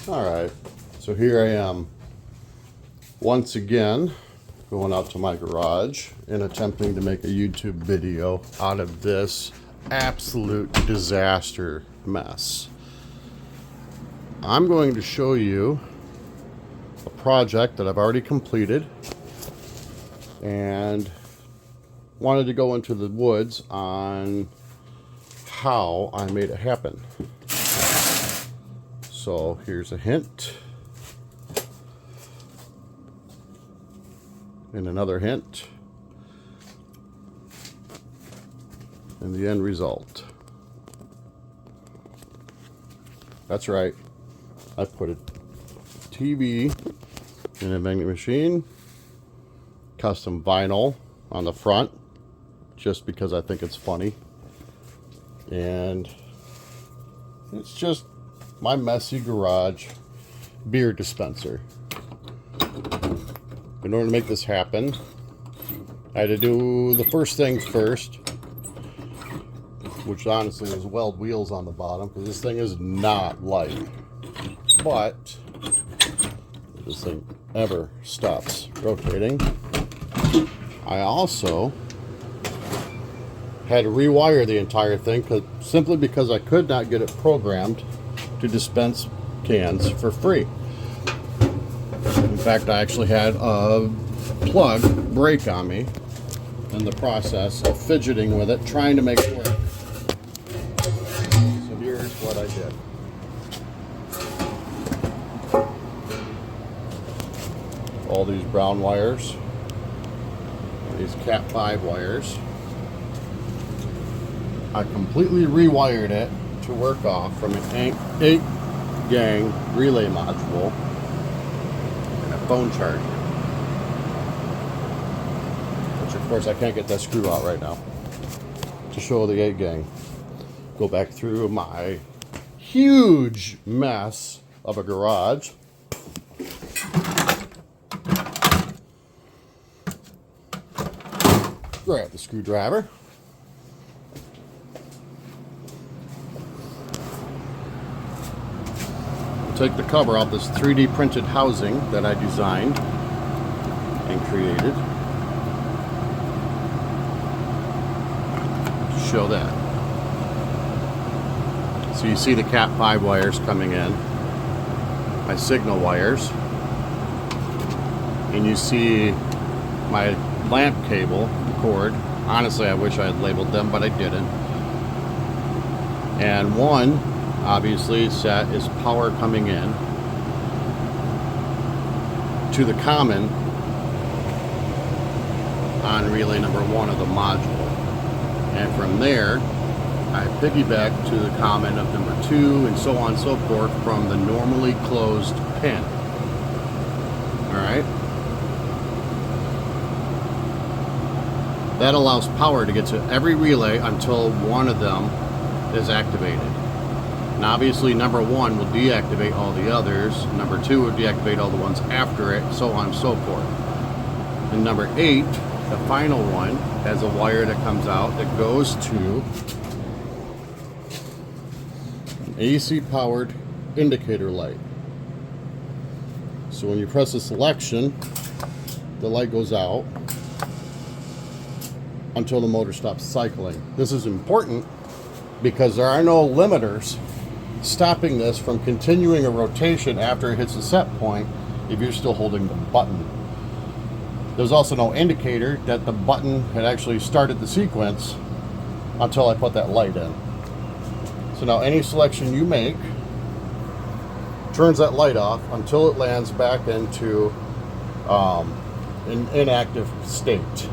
Alright, so here I am once again going out to my garage and attempting to make a YouTube video out of this absolute disaster mess. I'm going to show you a project that I've already completed and wanted to go into the woods on how I made it happen. So here's a hint and another hint and the end result. That's right, I put a TV in a vending machine, custom vinyl on the front just because I think it's funny, and it's just my messy garage beer dispenser. In order to make this happen, I had to do the first things first, which honestly is weld wheels on the bottom, because this thing is not light. But if this thing ever stops rotating, I also had to rewire the entire thing simply because I could not get it programmed to dispense cans for free. In fact, I actually had a plug break on me in the process of fidgeting with it, trying to make it work. So here's what I did. All these brown wires, these Cat 5 wires, I completely rewired it to work off from an 8-gang relay module and a phone charger, which of course I can't get that screw out right now to show the 8-gang. Go back through my huge mess of a garage. Grab the screwdriver. Take the cover off this 3D printed housing that I designed and created to show that. So you see the Cat 5 wires coming in, my signal wires, and you see my lamp cable cord. Honestly, I wish I had labeled them, but I didn't. And one obviously set is power coming in to the common on relay number 1 of the module, and from there I piggyback to the common of number 2 and so on and so forth from the normally closed pin. Alright, that allows power to get to every relay until one of them is activated. And obviously number 1 will deactivate all the others, number 2 will deactivate all the ones after it, so on and so forth. And number 8, the final one, has a wire that comes out that goes to an AC powered indicator light. So when you press the selection, the light goes out until the motor stops cycling. This is important because there are no limiters stopping this from continuing a rotation after it hits a set point if you're still holding the button. There's also no indicator that the button had actually started the sequence until I put that light in. So now any selection you make turns that light off until it lands back into an inactive state.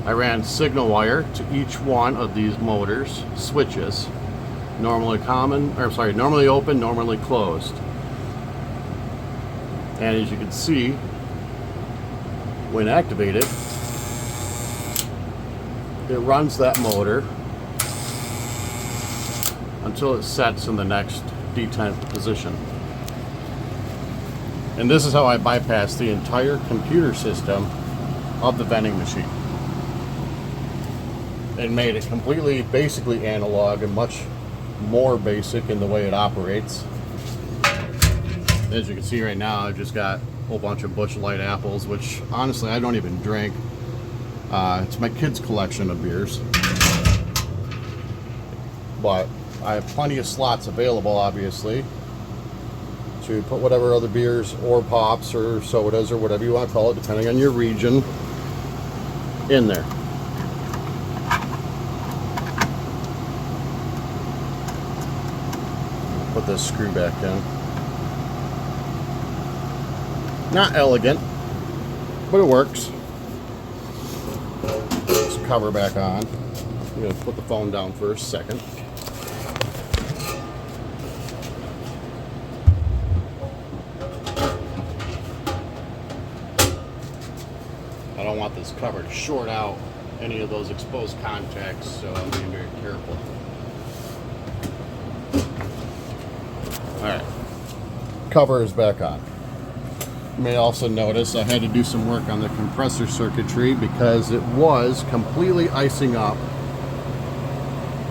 I ran signal wire to each one of these motors switches, normally open, normally closed. And as you can see, when activated, it runs that motor until it sets in the next detent position. And this is how I bypass the entire computer system of the vending machine and made it completely basically analog and much more basic in the way it operates. As you can see right now, I've just got a whole bunch of Busch Light apples, which honestly I don't even drink. It's my kids' collection of beers. But I have plenty of slots available, obviously, to put whatever other beers or pops or sodas or whatever you want to call it, depending on your region, in there. Put this screw back in. Not elegant, but it works. Put this cover back on. I'm going to put the phone down for a second. I don't want this cover to short out any of those exposed contacts, so I'm being very careful. Alright, cover is back on. You may also notice I had to do some work on the compressor circuitry because it was completely icing up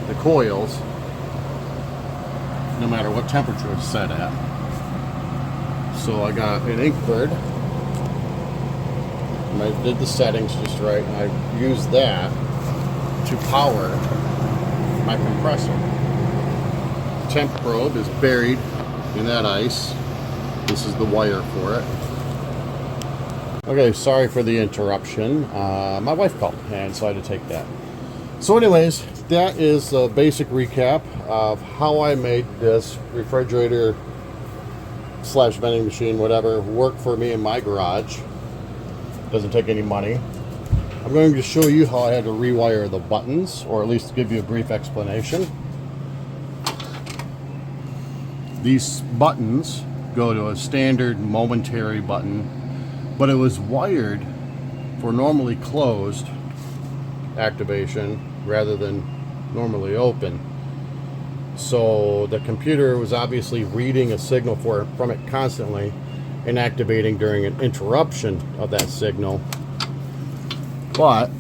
the coils no matter what temperature it's set at. So I got an Inkbird. I did the settings just right, and I used that to power my compressor. Temp probe is buried in that ice. This is the wire for it. Okay, sorry for the interruption. My wife called, and so I had to take that. So anyways, that is a basic recap of how I made this refrigerator slash vending machine, whatever, work for me in my garage. Doesn't take any money. I'm going to show you how I had to rewire the buttons, or at least give you a brief explanation. These buttons go to a standard momentary button, but it was wired for normally closed activation rather than normally open. So the computer was obviously reading a signal from it constantly and activating during an interruption of that signal. But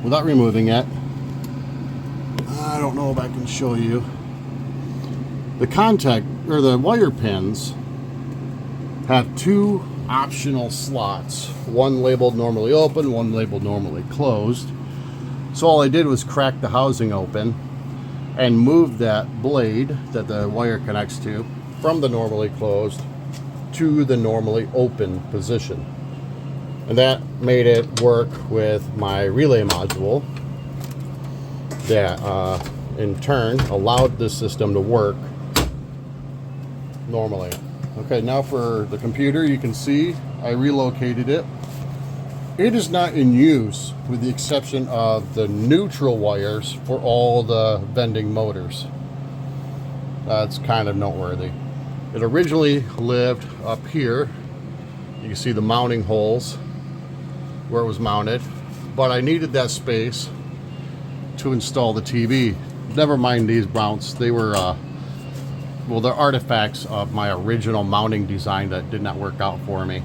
without removing it, I don't know if I can show you. The contact or the wire pins have two optional slots, one labeled normally open, one labeled normally closed. So all I did was crack the housing open and move that blade that the wire connects to from the normally closed to the normally open position. And that made it work with my relay module that in turn allowed the system to work normally. Okay, now for the computer, you can see I relocated it. It is not in use with the exception of the neutral wires for all the vending motors. That's kind of noteworthy. It originally lived up here. You can see the mounting holes where it was mounted, but I needed that space to install the TV. Never mind these mounts. They were well, they're artifacts of my original mounting design that did not work out for me.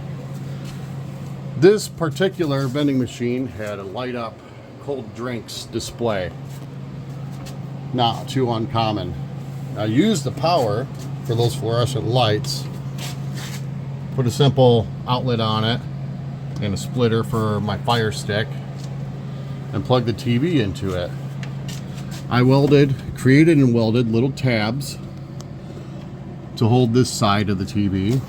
This particular vending machine had a light up cold drinks display. Not too uncommon. I used the power for those fluorescent lights, put a simple outlet on it and a splitter for my fire stick, and plug the TV into it. I created and welded little tabs to hold this side of the TV.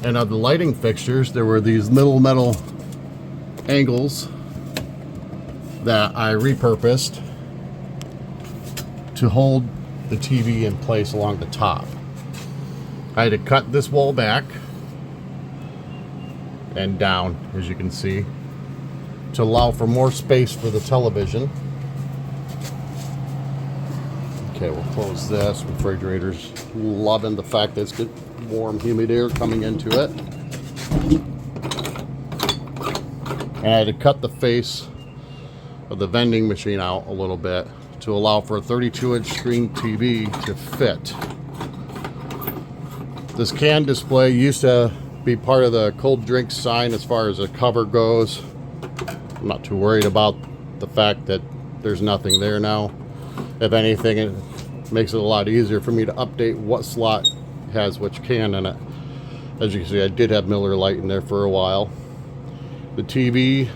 And of the lighting fixtures, there were these little metal angles that I repurposed to hold the TV in place along the top. I had to cut this wall back and down, as you can see, to allow for more space for the television. Okay, we'll close this. Refrigerator's loving the fact that it's good, warm, humid air coming into it. And I had to cut the face of the vending machine out a little bit to allow for a 32-inch screen TV to fit. This can display used to be part of the cold drinks sign as far as the cover goes. I'm not too worried about the fact that there's nothing there now. If anything, it makes it a lot easier for me to update what slot has which can in it. As you can see, I did have Miller Lite in there for a while. The TV,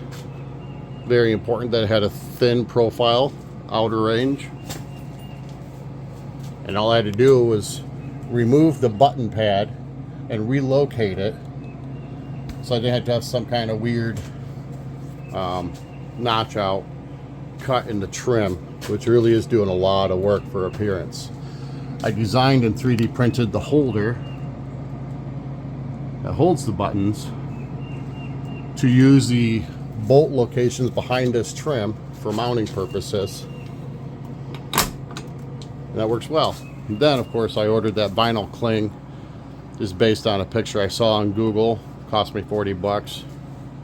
very important that it had a thin profile, outer range. And all I had to do was remove the button pad and relocate it, so I didn't have to have some kind of weird notch out cut in the trim, which really is doing a lot of work for appearance. I designed and 3D printed the holder that holds the buttons to use the bolt locations behind this trim for mounting purposes, and that works well. And then of course I ordered that vinyl cling, just based on a picture I saw on Google. Cost me 40 bucks.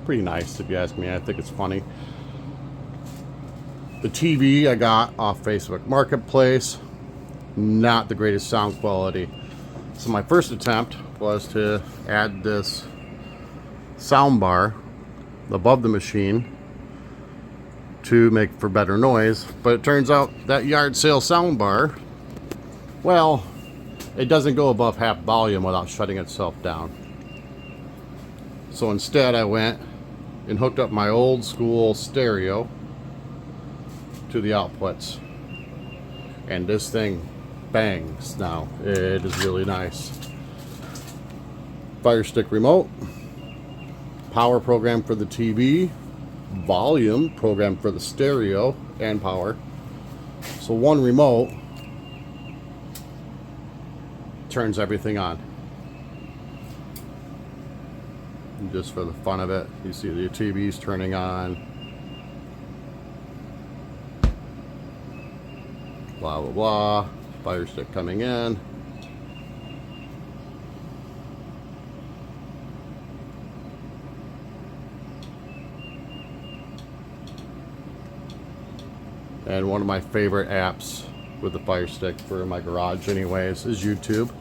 Pretty nice if you ask me. I think it's funny. The TV I got off Facebook Marketplace. Not the greatest sound quality. So my first attempt was to add this sound bar above the machine to make for better noise, but it turns out that yard sale sound bar, well, it doesn't go above half volume without shutting itself down. So instead I went and hooked up my old school stereo to the outputs, and this thing bangs now. It is really nice. Fire stick remote, power program for the TV, volume program for the stereo, and power. So one remote turns everything on. And just for the fun of it, you see the TV's turning on. Blah blah blah. Fire stick coming in. And one of my favorite apps with the Fire Stick for my garage anyways is YouTube.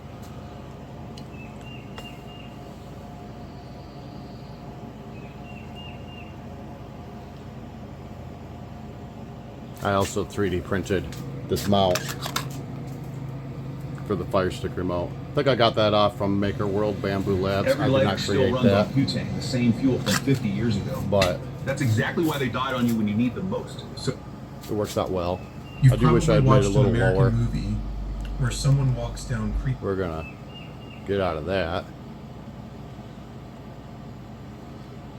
I also 3D printed this mount for the Fire Stick remote. I think I got that off from Maker World Bamboo Labs. I did not create that. Butane, the same fuel from 50 years ago. But that's exactly why they died on you when you need them most. So it works out well. You've I do wish I had made it a little lower. Movie where someone walks down creek. We're gonna get out of that.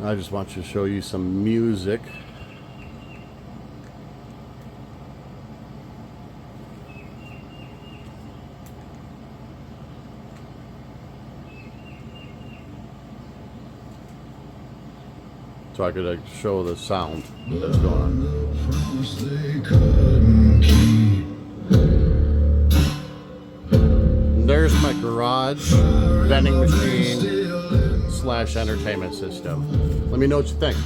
I just want to show you some music. So I could show the sound that's going on. And there's my garage vending machine / entertainment system. Let me know what you think.